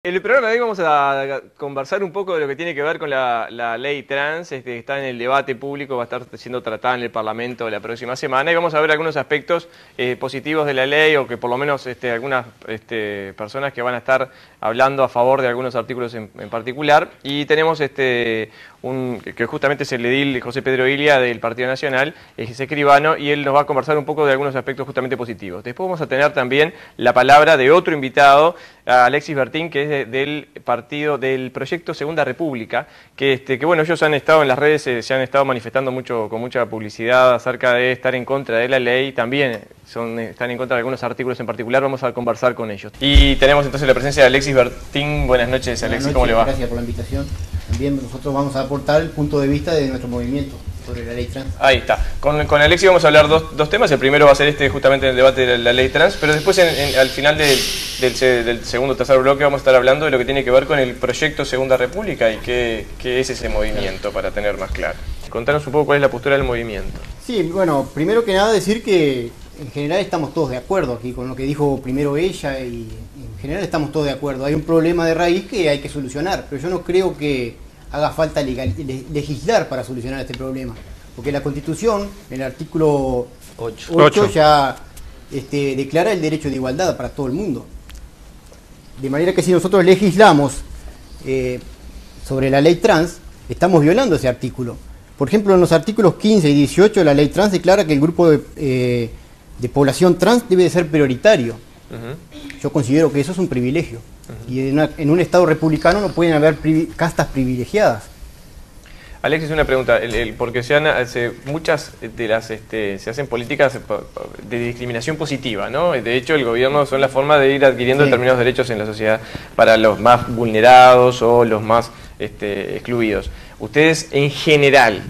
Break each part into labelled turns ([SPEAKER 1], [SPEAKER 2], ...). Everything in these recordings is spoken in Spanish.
[SPEAKER 1] En el programa de hoy vamos a conversar un poco de lo que tiene que ver con la ley trans, está en el debate público, va a estar siendo tratada en el Parlamento la próxima semana y vamos a ver algunos aspectos positivos de la ley o que por lo menos algunas personas que van a estar hablando a favor de algunos artículos en particular. Y tenemos que justamente es el edil José Pedro Ilia del Partido Nacional, es escribano, y él nos va a conversar un poco de algunos aspectos justamente positivos. Después vamos a tener también la palabra de otro invitado, Alexis Bertín, que es del partido, del proyecto Segunda República, que bueno, ellos han estado en las redes, se han estado manifestando mucho, con mucha publicidad acerca de estar en contra de la ley, también están en contra de algunos artículos en particular, vamos a conversar con ellos. Y tenemos entonces la presencia de Alexis Bertín. Buenas noches, Alexis, ¿cómo le va?
[SPEAKER 2] Gracias por la invitación. También nosotros vamos a aportar el punto de vista de nuestro movimiento sobre la ley trans.
[SPEAKER 1] Ahí está. Con Alexis vamos a hablar dos temas. El primero va a ser justamente el debate de la ley trans, pero después al final del segundo o tercer bloque vamos a estar hablando de lo que tiene que ver con el proyecto Segunda República y qué es ese movimiento, para tener más claro. Contanos un poco cuál es la postura del movimiento.
[SPEAKER 2] Sí, bueno, primero que nada decir que en general estamos todos de acuerdo aquí con lo que dijo primero ella, y en general estamos todos de acuerdo. Hay un problema de raíz que hay que solucionar, pero yo no creo que haga falta legislar para solucionar este problema, porque la Constitución, en el artículo 8 ya declara el derecho de igualdad para todo el mundo. De manera que si nosotros legislamos sobre la ley trans, estamos violando ese artículo. Por ejemplo, en los artículos 15 y 18 la ley trans declara que el grupo de población trans debe de ser prioritario. Yo considero que eso es un privilegio. Y en un Estado republicano no pueden haber castas privilegiadas.
[SPEAKER 1] Alexis, una pregunta, porque muchas de las se hacen políticas de discriminación positiva, ¿no? De hecho, el gobierno son la forma de ir adquiriendo determinados derechos en la sociedad para los más vulnerados o los más excluidos. ¿Ustedes en general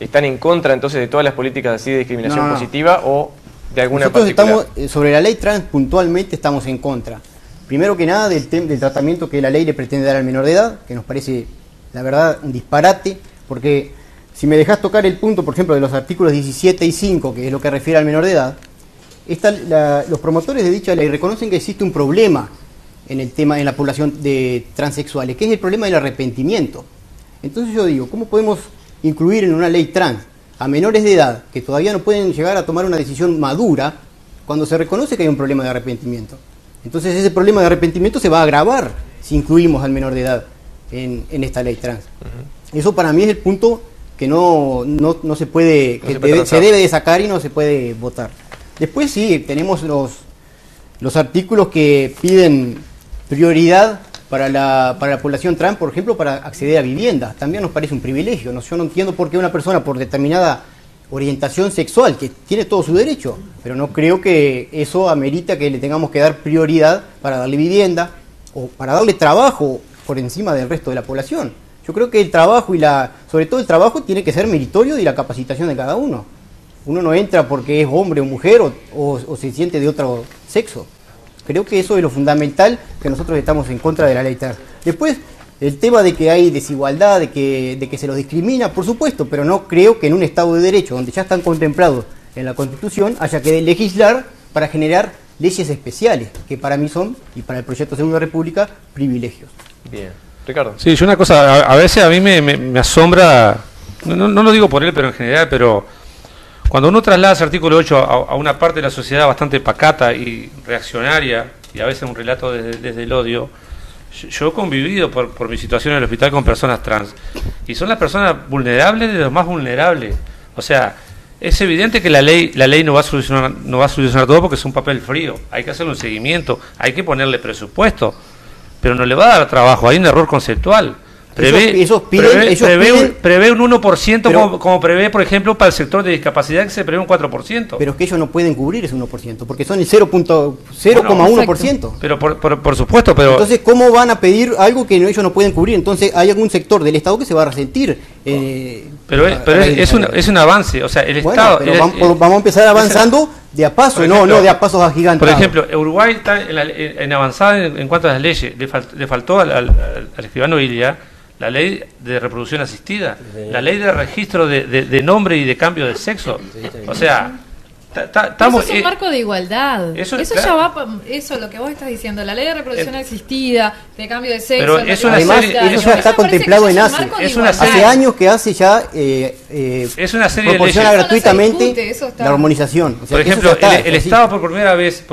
[SPEAKER 1] están en contra entonces de todas las políticas así de discriminación positiva o de alguna particular?
[SPEAKER 2] Nosotros sobre la ley trans puntualmente estamos en contra. Primero que nada del tratamiento que la ley le pretende dar al menor de edad, que nos parece, la verdad, un disparate, porque si me dejas tocar el punto, por ejemplo, de los artículos 17 y 5, que es lo que refiere al menor de edad, los promotores de dicha ley reconocen que existe un problema en la población de transexuales, que es el problema del arrepentimiento. Entonces yo digo, ¿cómo podemos incluir en una ley trans a menores de edad que todavía no pueden llegar a tomar una decisión madura cuando se reconoce que hay un problema de arrepentimiento? Entonces ese problema de arrepentimiento se va a agravar si incluimos al menor de edad en esta ley trans. Eso para mí es el punto que no se puede, se debe de sacar y no se puede votar. Después sí, tenemos los artículos que piden prioridad para la población trans, por ejemplo, para acceder a viviendas. También nos parece un privilegio. Yo no entiendo por qué una persona por determinada orientación sexual, que tiene todo su derecho, pero no creo que eso amerita que le tengamos que dar prioridad para darle vivienda o para darle trabajo por encima del resto de la población. Yo creo que el trabajo sobre todo el trabajo tiene que ser meritorio y la capacitación de cada uno. Uno no entra porque es hombre o mujer o se siente de otro sexo. Creo que eso es lo fundamental, que nosotros estamos en contra de la ley trans. Después, el tema de que hay desigualdad, de que se los discrimina, por supuesto, pero no creo que en un Estado de Derecho, donde ya están contemplados en la Constitución, haya que legislar para generar leyes especiales, que para mí son, y para el proyecto Segunda República, privilegios.
[SPEAKER 1] Bien. Ricardo.
[SPEAKER 3] Sí, yo una cosa, a veces a mí me asombra, no lo digo por él, pero en general, pero cuando uno traslada ese artículo 8 a una parte de la sociedad bastante pacata y reaccionaria, y a veces un relato desde el odio, yo he convivido por mi situación en el hospital con personas trans, y son las personas vulnerables de los más vulnerables. O sea, es evidente que la ley no va a solucionar todo, porque es un papel frío, hay que hacerle un seguimiento, hay que ponerle presupuesto, pero no le va a dar trabajo, hay un error conceptual. Prevé un 1%, pero, como prevé, por ejemplo, para el sector de discapacidad, que se prevé un 4%.
[SPEAKER 2] Pero es que ellos no pueden cubrir ese 1%, porque son el 0,1%.
[SPEAKER 3] Pero por supuesto, pero...
[SPEAKER 2] Entonces, ¿cómo van a pedir algo que ellos no pueden cubrir? Entonces, hay algún sector del Estado que se va a resentir.
[SPEAKER 3] Pero es un avance, o sea, el Estado...
[SPEAKER 2] Vamos a empezar avanzando de a paso, ejemplo, no de a pasos agigantados.
[SPEAKER 3] Por ejemplo, Uruguay está en avanzada en cuanto a las leyes. Le faltó al escribano Ilia la ley de reproducción asistida, la ley de registro de nombre y de cambio de sexo. O sea,
[SPEAKER 4] Eso es un marco de igualdad. Eso
[SPEAKER 3] claro.
[SPEAKER 4] ya va, eso lo que vos estás diciendo, la ley de reproducción asistida, de cambio de sexo.
[SPEAKER 3] Pero es una
[SPEAKER 2] además,
[SPEAKER 3] serie,
[SPEAKER 2] eso ya está contemplado en ACE. Hace años que ACE ya
[SPEAKER 3] es una serie
[SPEAKER 2] proporciona
[SPEAKER 3] de
[SPEAKER 2] gratuitamente la armonización. O sea,
[SPEAKER 3] por ejemplo, el Estado por primera vez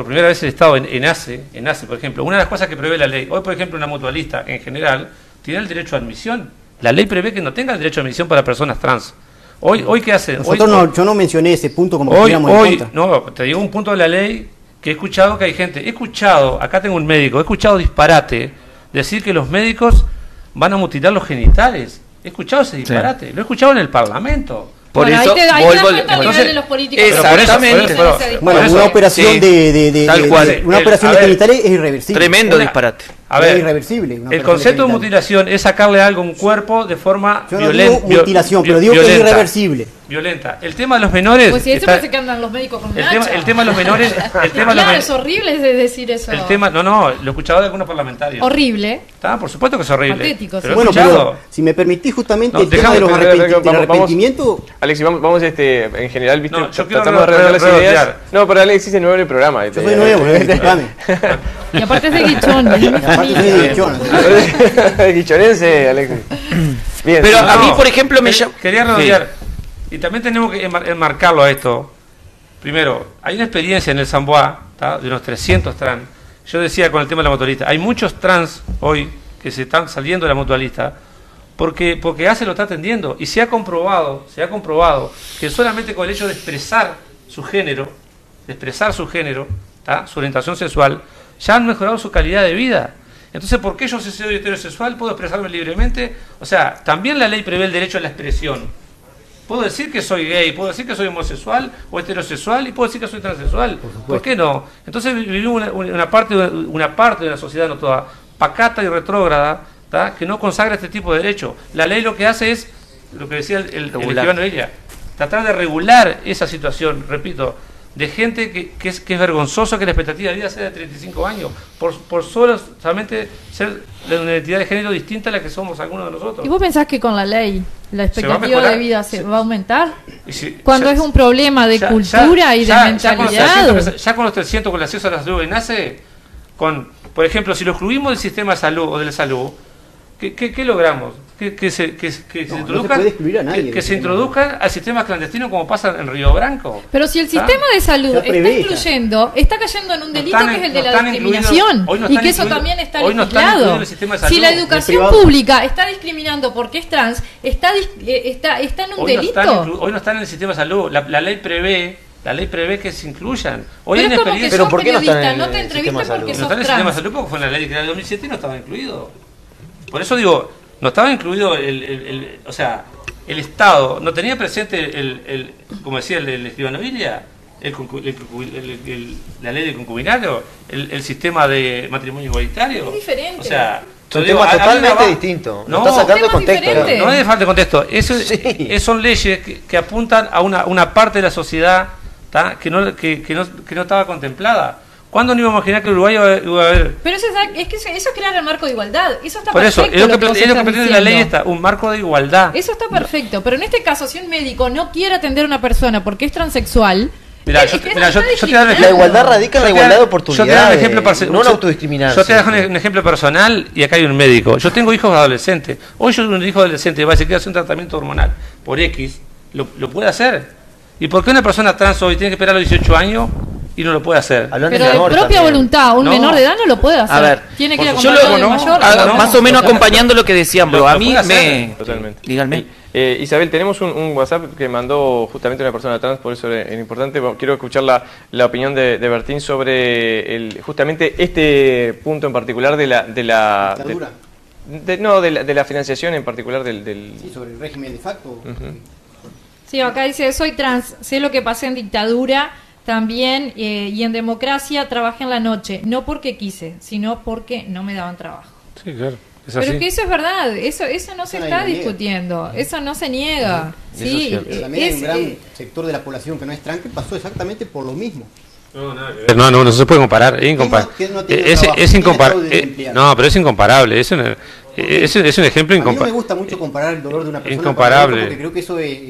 [SPEAKER 3] el Estado en ACE, por ejemplo, una de las cosas que prevé la ley, hoy por ejemplo una mutualista en general tiene el derecho a admisión. La ley prevé que no tenga el derecho a admisión para personas trans. Hoy ¿qué hacen?
[SPEAKER 2] Yo no mencioné ese punto como que estuviéramos en contra.
[SPEAKER 3] No, te digo un punto de la ley que he escuchado que hay gente, acá tengo un médico, he escuchado disparate decir que los médicos van a mutilar los genitales. He escuchado ese disparate, lo he escuchado en el Parlamento.
[SPEAKER 1] Por
[SPEAKER 4] bueno,
[SPEAKER 1] eso
[SPEAKER 4] entonces, de los políticos.
[SPEAKER 1] Exactamente.
[SPEAKER 2] Bueno, una operación una operación de genitales es irreversible.
[SPEAKER 1] Tremendo disparate.
[SPEAKER 3] A ver,
[SPEAKER 2] es irreversible.
[SPEAKER 3] El concepto de mutilación es sacarle algo a un cuerpo de forma
[SPEAKER 2] violenta. Yo no digo mutilación, pero digo que es irreversible.
[SPEAKER 3] Violenta. El tema de los menores.
[SPEAKER 4] Pues si eso parece que andan los médicos con
[SPEAKER 3] el tema de los menores.
[SPEAKER 4] Claro, es horrible decir eso.
[SPEAKER 3] El tema, no, lo he escuchado de algunos parlamentarios.
[SPEAKER 4] Horrible.
[SPEAKER 3] Por supuesto que es horrible.
[SPEAKER 4] Patético,
[SPEAKER 3] pero
[SPEAKER 2] bueno, pero si me permitís justamente el tema de los arrepentimientos.
[SPEAKER 1] Alexis, vamos en general, ¿viste?
[SPEAKER 3] Tratamos
[SPEAKER 1] de redondear las ideas. No, pero Alexis es nuevo en el programa.
[SPEAKER 2] Yo soy nuevo,
[SPEAKER 4] y aparte es de Guichón.
[SPEAKER 1] Guichonense, Alexis. Bien,
[SPEAKER 5] pero a mí, por ejemplo,
[SPEAKER 3] quería redondear. Sí. Y también tenemos que enmarcarlo a esto. Primero, hay una experiencia en el Samboa, de unos 300 trans. Yo decía con el tema de la mutualista, hay muchos trans hoy que se están saliendo de la mutualista porque ACE lo está atendiendo. Y se ha comprobado que solamente con el hecho de expresar su género, su orientación sexual, ya han mejorado su calidad de vida. Entonces, ¿por qué yo soy heterosexual? ¿Puedo expresarme libremente? O sea, también la ley prevé el derecho a la expresión. Puedo decir que soy gay, puedo decir que soy homosexual o heterosexual y puedo decir que soy transexual. ¿Por qué no? Entonces vivimos una parte de la sociedad no toda pacata y retrógrada, que no consagra este tipo de derechos. La ley lo que hace es, lo que decía el escribano ella, tratar de regular esa situación, repito, de gente que es vergonzoso que la expectativa de vida sea de 35 años, por solamente ser de una identidad de género distinta a la que somos algunos de nosotros.
[SPEAKER 4] ¿Y vos pensás que con la ley la expectativa de vida se va a aumentar? Cuando
[SPEAKER 3] es
[SPEAKER 4] un problema de cultura y de mentalidad.
[SPEAKER 3] Ya con los 300, con el acceso a la salud, nace por ejemplo, si lo excluimos del sistema de salud o de la salud, ¿qué logramos? Que se introduzcan al sistema clandestino como pasa en Río Branco.
[SPEAKER 4] Pero si el sistema de salud está cayendo en un delito que es el de la discriminación, y que eso también está legislado. Si la educación pública está discriminando porque es trans, está en un delito.
[SPEAKER 3] Hoy no están en el sistema de salud. La ley prevé que se incluyan. Hoy
[SPEAKER 4] pero
[SPEAKER 3] hay una experiencia.
[SPEAKER 4] Pero ¿por qué no están en el sistema de salud?
[SPEAKER 3] No están en el sistema de salud porque fue en la ley que era del 2007 y no estaba incluido. Por eso digo, no estaba incluido o sea, el Estado no tenía presente como decía el escribano Villa, la ley del concubinario, el sistema de matrimonio igualitario.
[SPEAKER 4] Es diferente.
[SPEAKER 3] O sea,
[SPEAKER 5] son temas totalmente distintos. No está sacando de contexto.
[SPEAKER 3] No es falta de contexto. Son leyes que apuntan a una parte de la sociedad que no estaba contemplada. ¿Cuándo no íbamos a imaginar que Uruguay iba a haber?
[SPEAKER 4] Pero eso es crear el marco de igualdad. Eso está
[SPEAKER 3] por
[SPEAKER 4] perfecto.
[SPEAKER 3] Por eso, es lo que pretende la ley esta, un marco de igualdad.
[SPEAKER 4] Eso está perfecto. Pero en este caso, si un médico no quiere atender a una persona porque es transexual,
[SPEAKER 3] yo te doy
[SPEAKER 5] la igualdad radica en la igualdad de oportunidades, no en autodiscriminarse.
[SPEAKER 3] Yo te dejo un ejemplo personal y acá hay un médico. Yo tengo hijos adolescentes. Hoy yo un hijo adolescente va a decir que hace un tratamiento hormonal por X, lo puede hacer. ¿Y por qué una persona trans hoy tiene que esperar a los 18 años y no lo puede hacer?
[SPEAKER 4] Pero de propia voluntad, un menor de edad no lo puede hacer.
[SPEAKER 5] A ver,
[SPEAKER 4] tiene que ir acompañado del mayor.
[SPEAKER 5] Más o menos acompañando lo que decían, bro. A mí
[SPEAKER 1] totalmente.
[SPEAKER 5] Díganme.
[SPEAKER 1] Isabel, tenemos un WhatsApp que mandó justamente una persona trans, por eso es importante. Quiero escuchar la opinión de Bertín sobre justamente este punto en particular de la financiación en particular del...
[SPEAKER 2] Sí, sobre el régimen de facto.
[SPEAKER 4] Sí, acá dice, soy trans, sé lo que pasé en dictadura también y en democracia trabajé en la noche, no porque quise, sino porque no me daban trabajo.
[SPEAKER 3] Sí, claro.
[SPEAKER 4] Pero que eso es verdad, eso no se está discutiendo, eso no se niega. Sí,
[SPEAKER 2] también hay un gran sector de la población que no es trans que pasó exactamente por lo mismo.
[SPEAKER 3] No se puede comparar, es incomparable. No, pero es incomparable. Es un ejemplo
[SPEAKER 2] incomparable. A mí no me gusta mucho comparar el dolor de una persona
[SPEAKER 3] incomparable,
[SPEAKER 2] porque creo que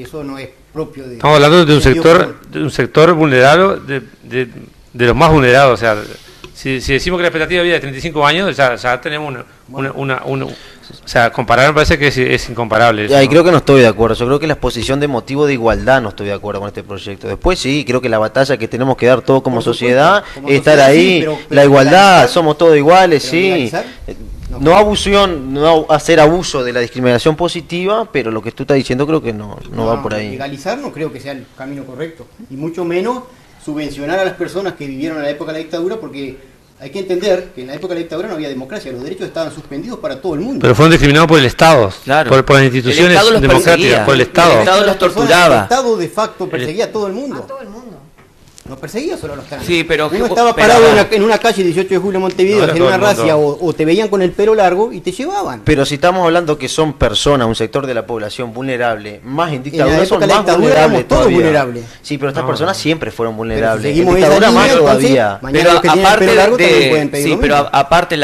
[SPEAKER 2] eso no es propio de...
[SPEAKER 3] Estamos hablando de un sector vulnerable, de los más vulnerados. O sea, si decimos que la expectativa de vida es 35 años, ya tenemos o sea, comparar me parece que es incomparable.
[SPEAKER 5] Y creo que no estoy de acuerdo. Yo creo que la exposición de motivo de igualdad no estoy de acuerdo con este proyecto. Después sí, creo que la batalla que tenemos que dar todos como sociedad es estar ahí. Sí, pero la igualdad, somos todos iguales, sí. No abusión, no hacer abuso de la discriminación positiva, pero lo que tú estás diciendo creo que no va por ahí.
[SPEAKER 2] Legalizar no creo que sea el camino correcto. Y mucho menos subvencionar a las personas que vivieron en la época de la dictadura, porque hay que entender que en la época de la dictadura no había democracia, los derechos estaban suspendidos para todo el mundo.
[SPEAKER 3] Pero fueron discriminados por el Estado,
[SPEAKER 5] claro,
[SPEAKER 3] por las instituciones democráticas, por el Estado.
[SPEAKER 5] El Estado los torturaba.
[SPEAKER 2] El Estado de facto perseguía a todo el mundo. No perseguía solo a los trans.
[SPEAKER 5] Sí, pero
[SPEAKER 2] uno estaba parado en una calle 18 de julio de Montevideo, en una racia, o te veían con el pelo largo y te llevaban.
[SPEAKER 5] Pero si estamos hablando que son personas, un sector de la población vulnerable, más en dictadura son más vulnerables
[SPEAKER 2] todos vulnerables.
[SPEAKER 5] Sí, pero estas personas siempre fueron vulnerables.
[SPEAKER 2] Seguimos en dictadura más todavía.
[SPEAKER 5] Pero aparte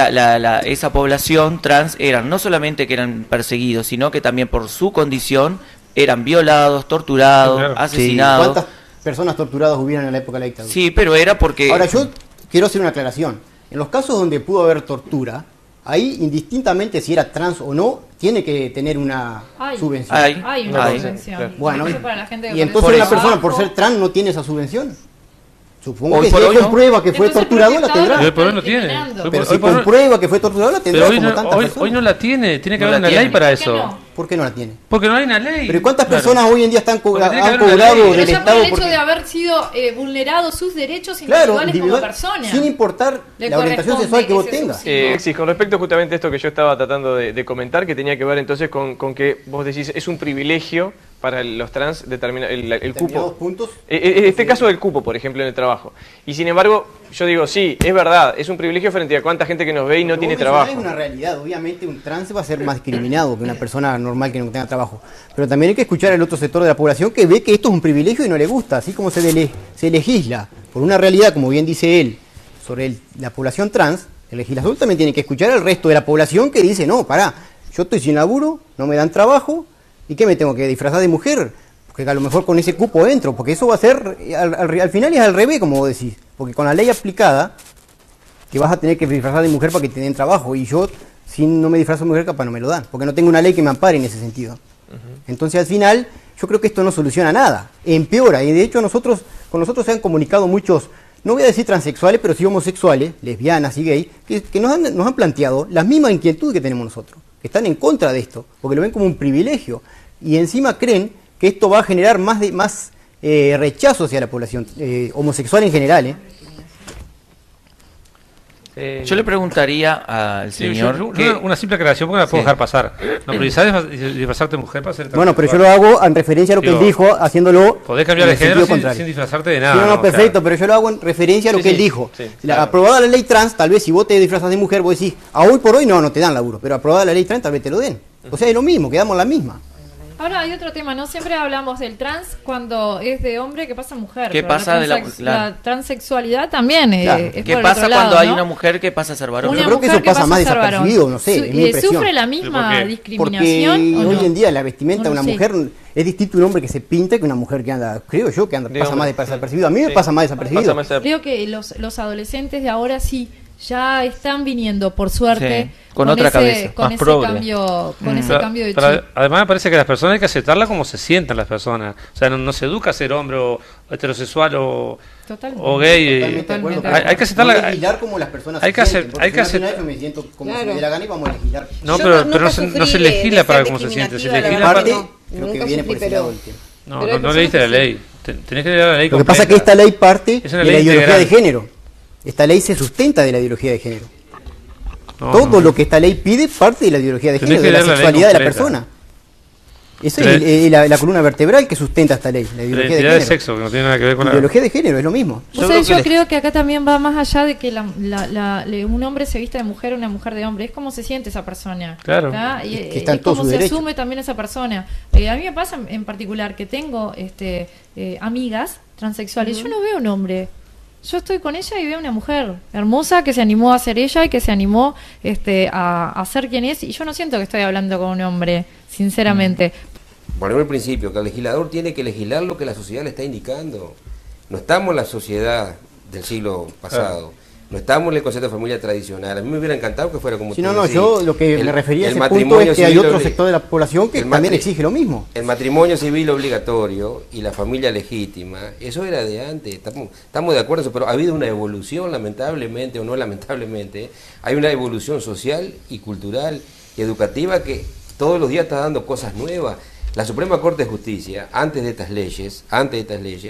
[SPEAKER 5] esa población trans eran no solamente que eran perseguidos, sino que también por su condición eran violados, torturados, asesinados.
[SPEAKER 2] ¿Cuántas personas torturadas hubieran en la época de la dictadura?
[SPEAKER 5] Sí, pero era porque...
[SPEAKER 2] Ahora yo quiero hacer una aclaración. En los casos donde pudo haber tortura, ahí indistintamente si era trans o no, tiene que tener una subvención.
[SPEAKER 4] Hay una subvención.
[SPEAKER 2] Bueno, y entonces una persona por ser trans no tiene esa subvención. Supongo que si él comprueba que fue torturado, la tendrá.
[SPEAKER 3] Hoy por hoy no tiene.
[SPEAKER 2] Pero si comprueba que fue torturado, la tendrá como tantas personas.
[SPEAKER 3] Hoy no la tiene, tiene que haber una ley para eso.
[SPEAKER 2] ¿Por qué no la tiene?
[SPEAKER 3] Porque no hay una ley.
[SPEAKER 2] Pero ¿cuántas personas hoy en día han cobrado del Estado?
[SPEAKER 4] Por el hecho de haber sido vulnerados sus derechos individuales como personas.
[SPEAKER 2] Sin importar la orientación sexual que vos tengas.
[SPEAKER 1] Sí, con respecto justamente a esto que yo estaba tratando de comentar, que tenía que ver entonces con que vos decís, es un privilegio para los trans determinar el cupo.
[SPEAKER 2] Puntos,
[SPEAKER 1] este caso del cupo, por ejemplo, en el trabajo. Y sin embargo, yo digo, sí, es verdad, es un privilegio frente a cuánta gente que nos ve y no tiene trabajo.
[SPEAKER 2] Es una realidad, obviamente un trans va a ser más discriminado que una persona normal que no tenga trabajo. Pero también hay que escuchar al otro sector de la población que ve que esto es un privilegio y no le gusta, así como se legisla por una realidad, como bien dice él, sobre la población trans. El legislador también tiene que escuchar al resto de la población que dice, no, pará, yo estoy sin laburo, no me dan trabajo, ¿y qué me tengo que disfrazar de mujer? Porque a lo mejor con ese cupo entro, porque eso va a ser, al final es al revés, como vos decís, porque con la ley aplicada, que vas a tener que disfrazar de mujer para que te den trabajo, y yo, si no me disfrazo de mujer, capaz no me lo dan, porque no tengo una ley que me ampare en ese sentido. Entonces al final, yo creo que esto no soluciona nada, empeora, y de hecho con nosotros se han comunicado muchos, no voy a decir transexuales, pero sí homosexuales, lesbianas y gays, que nos han planteado las mismas inquietudes que tenemos nosotros, que están en contra de esto, porque lo ven como un privilegio, y encima creen que esto va a generar más rechazo hacia la población homosexual en general.
[SPEAKER 5] Yo le preguntaría al señor...
[SPEAKER 3] Una simple aclaración, porque la puedo dejar pasar. No, pero ¿sabes disfrazarte de mujer para ser
[SPEAKER 2] Bueno, pero yo lo hago en referencia a lo que él dijo, haciéndolo...
[SPEAKER 3] Podés cambiar de género sin disfrazarte de nada.
[SPEAKER 2] Sí, no, perfecto, pero yo lo hago en referencia a lo que él dijo. Aprobada la ley trans, tal vez si vos te disfrazas de mujer, vos decís, a hoy por hoy no te dan laburo, pero aprobada la ley trans, tal vez te lo den. O sea, es lo mismo, quedamos la misma.
[SPEAKER 4] Ahora hay otro tema, no siempre hablamos del trans cuando es de hombre que pasa a mujer.
[SPEAKER 5] ¿Qué pasa
[SPEAKER 4] la transexualidad también?
[SPEAKER 5] Claro. ¿Qué pasa cuando hay una mujer que pasa a ser varón?
[SPEAKER 2] Yo creo que eso pasa más desapercibido, no sé, es mi impresión.
[SPEAKER 4] ¿Sufre la misma discriminación?
[SPEAKER 2] Porque hoy en día la vestimenta de una mujer es distinto un hombre que se pinta que una mujer que anda, creo yo, que anda pasa más desapercibido. A mí me pasa más desapercibido.
[SPEAKER 4] Creo que los adolescentes de ahora sí ya están viniendo, por suerte,
[SPEAKER 5] con otra cabeza,
[SPEAKER 4] con ese cambio, ese cambio de chip.
[SPEAKER 3] Además me parece que las personas hay que aceptarlas como se sientan las personas. O sea, no se educa a ser hombre o heterosexual o gay. Hay que aceptarla.
[SPEAKER 2] No legislar como las personas
[SPEAKER 3] hay que aceptar.
[SPEAKER 2] Yo me siento como si me dé la gana y vamos a legislar.
[SPEAKER 3] No, pero no se legisla para cómo se siente. Se legisla para...
[SPEAKER 2] Creo que viene por ese lado el tema.
[SPEAKER 3] No leíste la ley. Tenés que leer la ley completa.
[SPEAKER 2] Lo que pasa es que esta ley parte de la ideología de género. Esta ley se sustenta de la ideología de género. Todo lo que esta ley pide parte de la ideología de género, de la sexualidad de la persona. Esa es la columna vertebral que sustenta esta ley, la ideología de género.
[SPEAKER 3] Sexo, que no tiene nada que ver con
[SPEAKER 2] la ideología de género, es lo mismo.
[SPEAKER 4] Yo creo que acá también va más allá de que un hombre se vista de mujer o una mujer de hombre. Es como se siente esa persona.
[SPEAKER 3] Claro.
[SPEAKER 4] Y es como se asume también esa persona. A mí me pasa en particular que tengo amigas transexuales. Yo no veo un hombre yo estoy con ella y veo una mujer hermosa que se animó a ser ella y que se animó a ser quien es, y yo no siento que estoy hablando con un hombre, sinceramente.
[SPEAKER 6] Ponemos el principio, que el legislador tiene que legislar lo que la sociedad le está indicando. No estamos en la sociedad del siglo pasado. No estamos en el concepto de familia tradicional. A mí me hubiera encantado que fuera como
[SPEAKER 2] tú decís. Yo lo que me refería a ese punto es que hay otro sector de la población que también exige lo mismo.
[SPEAKER 6] El matrimonio civil obligatorio y la familia legítima, eso era de antes, estamos de acuerdo, pero ha habido una evolución, lamentablemente o no lamentablemente, hay una evolución social y cultural y educativa que todos los días está dando cosas nuevas. La Suprema Corte de Justicia, antes de estas leyes,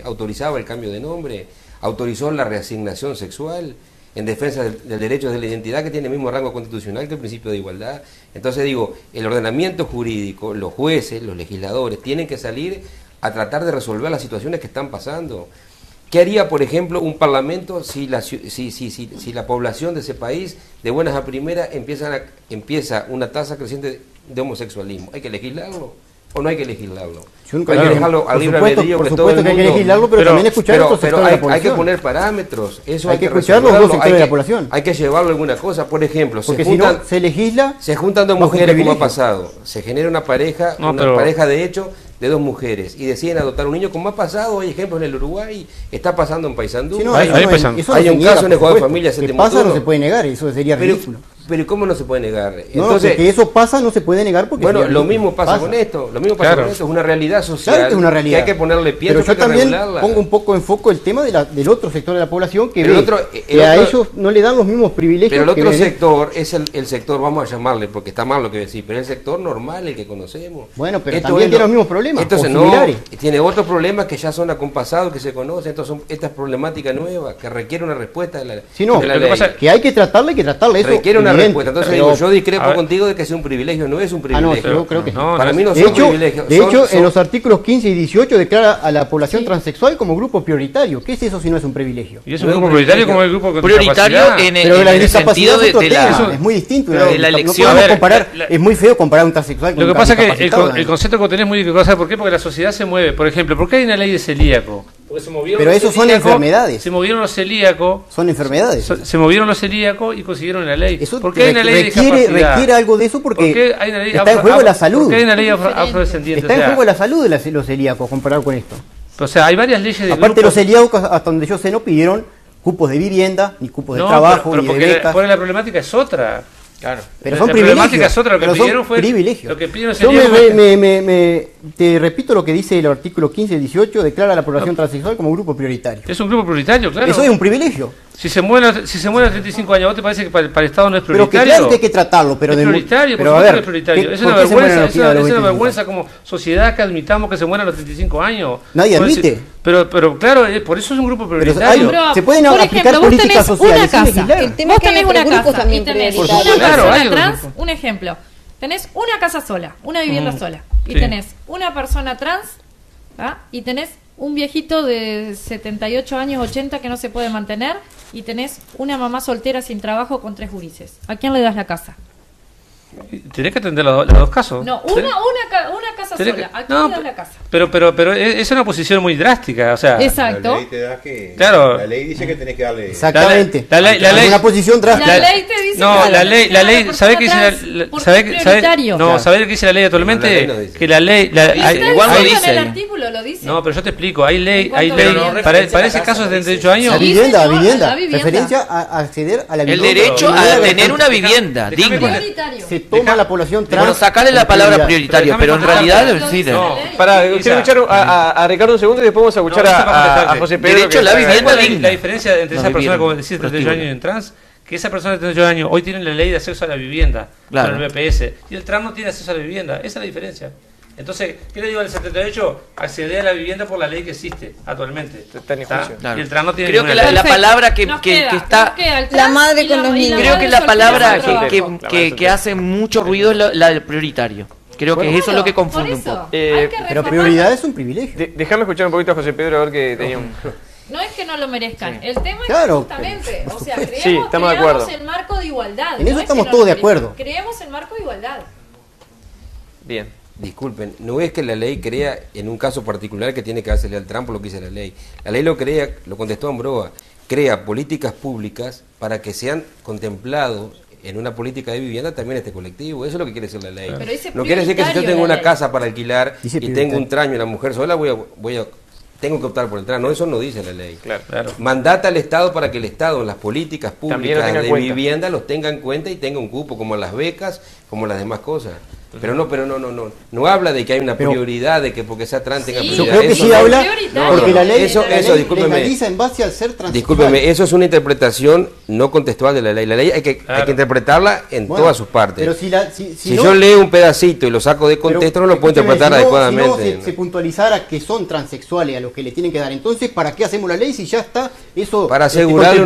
[SPEAKER 6] autorizaba el cambio de nombre, autorizó la reasignación sexual, en defensa del derecho de la identidad, que tiene el mismo rango constitucional que el principio de igualdad. Entonces digo, el ordenamiento jurídico, los jueces, los legisladores, tienen que salir a tratar de resolver las situaciones que están pasando. ¿Qué haría, por ejemplo, un parlamento si la población de ese país, de buenas a primeras, empieza una tasa creciente de homosexualismo? ¿Hay que legislarlo o no hay que legislarlo? Hay que dejarlo al libre albedrío, que todo el mundo...
[SPEAKER 2] Hay que legislarlo, pero también escuchar otros sectores de la población.
[SPEAKER 6] Hay que poner parámetros, eso
[SPEAKER 2] hay que escuchar los dos sectores de la población.
[SPEAKER 6] Hay que llevarlo a alguna cosa, por ejemplo,
[SPEAKER 2] porque si no se legisla,
[SPEAKER 6] se juntan dos mujeres, como ha pasado, se genera una pareja, pareja de hecho de dos mujeres y deciden adoptar un niño, como ha pasado, hay ejemplos en el Uruguay, está pasando en Paysandú,
[SPEAKER 2] hay
[SPEAKER 6] un caso en el juego de familia,
[SPEAKER 2] que pasa no se puede negar, eso sería ridículo.
[SPEAKER 6] Pero ¿cómo no se puede negar?
[SPEAKER 2] Entonces, que eso pasa no se puede negar porque...
[SPEAKER 6] Bueno, lo mismo pasa con esto, es una realidad social,
[SPEAKER 2] claro que es una realidad,
[SPEAKER 6] que hay que ponerle pie,
[SPEAKER 2] pero yo también pongo un poco en foco el tema del otro sector de la población que a ellos no le dan los mismos privilegios.
[SPEAKER 6] Pero el otro sector es el sector, vamos a llamarle, porque está mal lo que decís, pero el sector normal, el que conocemos.
[SPEAKER 2] Bueno, pero también tiene los mismos problemas.
[SPEAKER 6] Entonces tiene otros problemas que ya son acompasados, que se conocen, entonces son estas problemáticas nuevas que requiere una respuesta de la ley.
[SPEAKER 2] Que hay que tratarla, eso
[SPEAKER 6] requiere una respuesta. Entonces digo, yo discrepo contigo de que sea un privilegio, no es un privilegio.
[SPEAKER 2] Yo creo que
[SPEAKER 6] para mí no son privilegios.
[SPEAKER 2] De hecho, en los artículos 15 y 18 declara a la población transexual como grupo prioritario. ¿Qué es eso si no es un privilegio?
[SPEAKER 3] ¿Y es un grupo prioritario como el grupo con
[SPEAKER 7] prioritario
[SPEAKER 2] pero la discapacidad es otro tema, es muy distinto.
[SPEAKER 7] La elección.
[SPEAKER 2] Es muy feo comparar un transexual con un
[SPEAKER 3] discapacitado. Lo que pasa es que el concepto que tenés es muy difícil. ¿Por qué? Porque la sociedad se mueve. Por ejemplo, ¿por qué hay una ley de celíaco?
[SPEAKER 2] Pero esos son enfermedades.
[SPEAKER 3] Se movieron los celíacos.
[SPEAKER 2] Son enfermedades.
[SPEAKER 3] Se movieron los celíacos y consiguieron la ley.
[SPEAKER 2] ¿Por qué hay una ley de discapacidad? Requiere algo de eso porque está en juego la salud.
[SPEAKER 3] ¿Por qué hay una ley afrodescendiente?
[SPEAKER 2] Está en juego la salud de los celíacos comparado con esto.
[SPEAKER 3] O sea, hay varias leyes de
[SPEAKER 2] aparte los celíacos, hasta donde yo sé, no pidieron cupos de vivienda, ni cupos de trabajo, ni de becas.
[SPEAKER 3] Porque la problemática es otra.
[SPEAKER 2] Claro. Pero son privilegios.
[SPEAKER 3] Es otra, lo que pidieron fue
[SPEAKER 2] privilegios.
[SPEAKER 3] Lo que pidieron
[SPEAKER 2] yo te repito lo que dice el artículo 15 y 18, declara a la población transexual como grupo prioritario.
[SPEAKER 3] Es un grupo prioritario, claro.
[SPEAKER 2] Eso es un privilegio.
[SPEAKER 3] Si se muere a 35 años, ¿vos te parece que para el Estado no es prioritario?
[SPEAKER 2] Pero que claro que hay que tratarlo, pero
[SPEAKER 3] es prioritario,
[SPEAKER 2] pero a ver,
[SPEAKER 3] es prioritario. Es una vergüenza, es una vergüenza como sociedad que admitamos que se mueran a los 35 años.
[SPEAKER 2] Nadie admite.
[SPEAKER 3] Pero claro, por eso es un grupo prioritario.
[SPEAKER 2] Pero se pueden aplicar políticas sociales.
[SPEAKER 4] Vos tenés una casa y tenés una persona trans, un ejemplo. Tenés una casa sola, una vivienda sola, y tenés una persona trans, y tenés un viejito de 78 años, 80 que no se puede mantener, y tenés una mamá soltera sin trabajo con 3 gurises. ¿A quién le das la casa?
[SPEAKER 3] Tenés que atender los dos casos.
[SPEAKER 4] No, una casa sola. ¿A quién le das la casa?
[SPEAKER 3] Pero es una posición muy drástica, o sea.
[SPEAKER 4] Exacto.
[SPEAKER 8] La ley te da que.
[SPEAKER 3] Claro.
[SPEAKER 8] La ley dice que tenés que darle.
[SPEAKER 2] Exactamente.
[SPEAKER 3] La ley.
[SPEAKER 2] Una posición drástica.
[SPEAKER 4] La ley te dice.
[SPEAKER 3] No, la ley. ¿Sabés qué dice ¿sabés qué dice la ley actualmente? Que la ley.
[SPEAKER 4] Igual lo dice. En el artículo lo dice.
[SPEAKER 3] No, pero yo te explico. Hay ley. Para ese caso de 78 años.
[SPEAKER 2] La vivienda. Referencia a acceder a la vivienda.
[SPEAKER 7] El derecho a tener una vivienda digna.
[SPEAKER 2] Se toma la población trans.
[SPEAKER 7] Bueno, sacarle la palabra prioritario, pero en realidad
[SPEAKER 1] quiero escuchar a Ricardo un segundo y después vamos a escuchar a José Pedro.
[SPEAKER 7] Derecho a la vivienda digna.
[SPEAKER 3] La diferencia entre esa persona, como decís, de 38 años en trans, que esa persona de 38 años hoy tiene la ley de acceso a la vivienda, con el BPS, y el trans no tiene acceso a la vivienda. Esa es la diferencia. Entonces, ¿qué le digo al 78? Acceder a la vivienda por la ley que existe actualmente.
[SPEAKER 7] Claro.
[SPEAKER 3] Y el trans no tiene.
[SPEAKER 7] Creo que la palabra que está.
[SPEAKER 9] La madre con los niños.
[SPEAKER 7] Creo que la palabra que hace mucho ruido es la del prioritario. Creo que eso es lo que confunde un poco.
[SPEAKER 2] Pero prioridad es un privilegio.
[SPEAKER 1] Déjame escuchar un poquito a José Pedro a ver que tenía un...
[SPEAKER 4] No es que no lo merezcan, el tema
[SPEAKER 2] es
[SPEAKER 4] justamente, o sea, creemos el marco de igualdad.
[SPEAKER 2] En eso estamos todos de acuerdo.
[SPEAKER 4] Creemos el marco de igualdad.
[SPEAKER 1] Bien.
[SPEAKER 6] Disculpen, no es que la ley crea en un caso particular que tiene que hacerle al trampo lo que dice la ley. La ley lo crea, lo contestó Ambroa, crea políticas públicas para que sean contemplados en una política de vivienda también este colectivo. Eso es lo que quiere decir la ley. No quiere decir que si yo tengo una casa para alquilar y tengo un traño y la mujer sola, tengo que optar por el tramo. No, eso no dice la ley.
[SPEAKER 1] Claro.
[SPEAKER 6] Mandata al Estado para que el Estado en las políticas públicas de vivienda los tenga en cuenta y tenga un cupo, como las becas, como las demás cosas. Pero no habla de que hay una prioridad, de que porque sea trans tenga prioridad.
[SPEAKER 2] Yo creo que sí habla, porque la ley
[SPEAKER 6] discúlpeme,
[SPEAKER 2] legaliza en base al ser transexual.
[SPEAKER 6] Discúlpeme, eso es una interpretación no contextual de la ley. La ley hay que interpretarla en todas sus partes.
[SPEAKER 2] Pero si
[SPEAKER 6] yo leo un pedacito y lo saco de contexto, no lo puedo interpretar adecuadamente.
[SPEAKER 2] Si no se puntualizara que son transexuales a los que le tienen que dar, entonces ¿para qué hacemos la ley si ya está eso
[SPEAKER 6] para asegurarle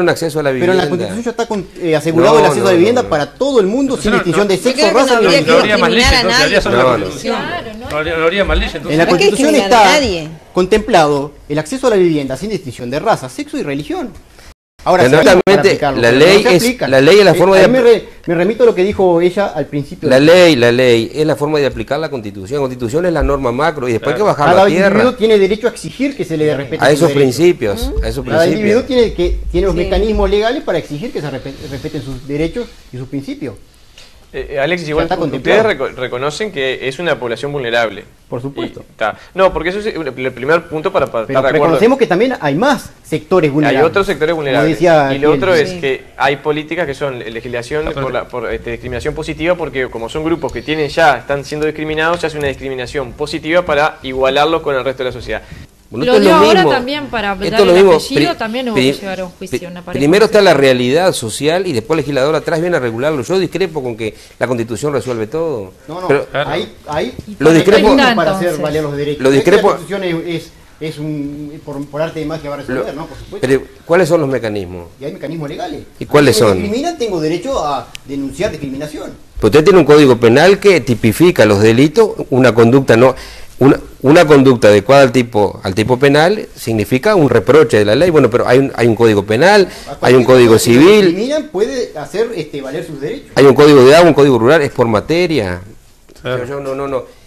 [SPEAKER 6] un acceso a la vivienda?
[SPEAKER 2] Pero en la Constitución ya está asegurado el acceso a la vivienda para todo el mundo, sin distinción de sexo.
[SPEAKER 9] No habría más leyes,
[SPEAKER 2] en la Constitución está contemplado el acceso a la vivienda sin distinción de raza, sexo y religión. Ahora,
[SPEAKER 6] la ley es la forma de...
[SPEAKER 2] Me remito a lo que dijo ella al principio.
[SPEAKER 6] La ley es la forma de aplicar la Constitución. La Constitución es la norma macro y después hay que bajar la tierra.
[SPEAKER 2] Cada individuo tiene derecho a exigir que se le respete
[SPEAKER 6] a esos principios.
[SPEAKER 2] Cada individuo tiene los mecanismos legales para exigir que se respeten sus derechos y sus principios.
[SPEAKER 1] Alexis, igual ustedes reconocen que es una población vulnerable.
[SPEAKER 2] Por supuesto.
[SPEAKER 1] No, porque eso es el primer punto para estar de acuerdo.
[SPEAKER 2] Reconocemos que también hay más sectores vulnerables.
[SPEAKER 1] Hay otros sectores vulnerables. Y lo otro es que hay políticas que son legislación por discriminación positiva, porque como son grupos que están siendo discriminados, se hace una discriminación positiva para igualarlos con el resto de la sociedad.
[SPEAKER 4] Bueno, lo dio ahora también para dar el apellido, también hubo que llevar a un juicio.
[SPEAKER 6] Primero está la realidad social y después el legislador atrás viene a regularlo. Yo discrepo con que la Constitución resuelve todo.
[SPEAKER 2] Pero ahí lo discrepo para hacer valer los derechos.
[SPEAKER 6] Lo discrepo,
[SPEAKER 2] la Constitución es por arte de magia va a resolver, ¿no? Por supuesto.
[SPEAKER 6] Pero ¿cuáles son los mecanismos?
[SPEAKER 2] Y hay mecanismos legales.
[SPEAKER 6] ¿Y cuáles son?
[SPEAKER 2] Si discriminan, tengo derecho a denunciar discriminación.
[SPEAKER 6] Pero usted tiene un código penal que tipifica los delitos, una conducta una conducta adecuada al tipo penal significa un reproche de la ley. Bueno, pero hay un código penal, hay un código civil.
[SPEAKER 2] Discriminan, puede hacer valer sus derechos.
[SPEAKER 6] Hay un código de agua, un código rural, es por materia. Yo no.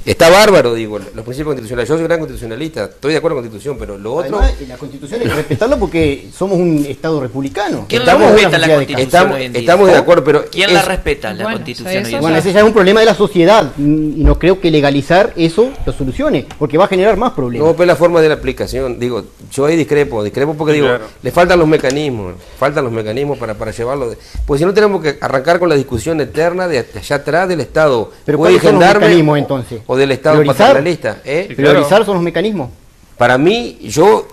[SPEAKER 6] Está bárbaro, digo, los principios constitucionales. Yo soy gran constitucionalista, estoy de acuerdo con la Constitución, pero lo otro...
[SPEAKER 2] Además, la Constitución hay que respetarlo porque somos un Estado republicano.
[SPEAKER 7] ¿Quién la respeta la Constitución hoy en día?
[SPEAKER 6] Estamos de acuerdo, pero...
[SPEAKER 7] ¿Quién la respeta la Constitución hoy en día?
[SPEAKER 2] Bueno, ese ya es un problema de la sociedad y no creo que legalizar eso lo solucione, porque va a generar más problemas.
[SPEAKER 6] No, pero la forma de la aplicación, digo, yo ahí discrepo porque digo, le faltan los mecanismos para llevarlo. Pues si no tenemos que arrancar con la discusión eterna de allá atrás del Estado.
[SPEAKER 2] Pero ¿cuáles son los mecanismos entonces?
[SPEAKER 6] O del Estado paternalista.
[SPEAKER 2] Priorizar son los mecanismos.
[SPEAKER 6] Para mí, yo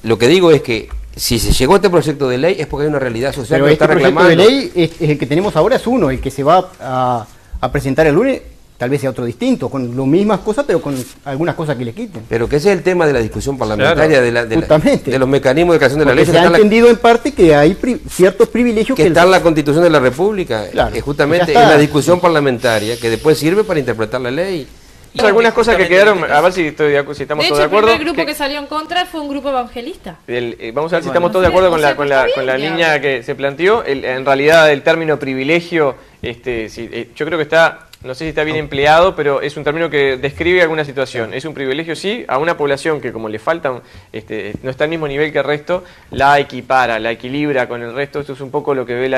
[SPEAKER 6] lo que digo es que si se llegó a este proyecto de ley es porque hay una realidad social que está reclamando.
[SPEAKER 2] Pero este proyecto de ley es el que tenemos ahora, es uno, el que se va a presentar el lunes, tal vez sea otro distinto, con las mismas cosas, pero con algunas cosas que le quiten.
[SPEAKER 6] Pero que ese es el tema de la discusión parlamentaria, de los mecanismos de creación de la ley.
[SPEAKER 2] Se ha entendido en parte que hay ciertos privilegios
[SPEAKER 6] que están en la Constitución de la República, que justamente en la discusión parlamentaria, que después sirve para interpretar la ley.
[SPEAKER 1] Algunas cosas que quedaron, a ver si estamos todos de acuerdo.
[SPEAKER 4] El primer grupo que salió en contra fue un grupo evangelista.
[SPEAKER 1] Vamos a ver si estamos todos de acuerdo con la línea que se planteó. En realidad el término privilegio, yo creo que está, no sé si está bien empleado, pero es un término que describe alguna situación. Es un privilegio, sí, a una población que como le faltan, no está al mismo nivel que el resto, la equipara, la equilibra con el resto. Esto es un poco lo que ven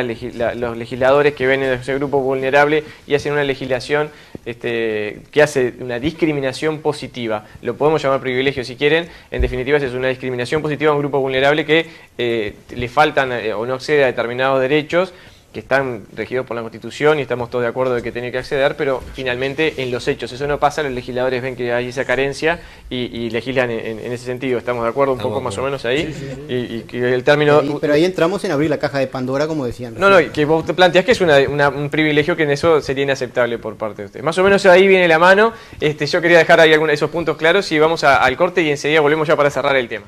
[SPEAKER 1] los legisladores que ven en ese grupo vulnerable y hacen una legislación que hace una discriminación positiva. Lo podemos llamar privilegio si quieren. En definitiva es una discriminación positiva a un grupo vulnerable que le faltan o no accede a determinados derechos que están regidos por la Constitución y estamos todos de acuerdo de que tiene que acceder, pero finalmente en los hechos eso no pasa, los legisladores ven que hay esa carencia y legislan en ese sentido. ¿Estamos de acuerdo un poco más o menos ahí? Y que el término...
[SPEAKER 2] Pero ahí entramos en abrir la caja de Pandora, como decían.
[SPEAKER 1] No, que vos te planteás que es un privilegio que en eso sería inaceptable por parte de ustedes. Más o menos ahí viene la mano. Yo quería dejar ahí algunos de esos puntos claros y vamos al corte y enseguida volvemos ya para cerrar el tema.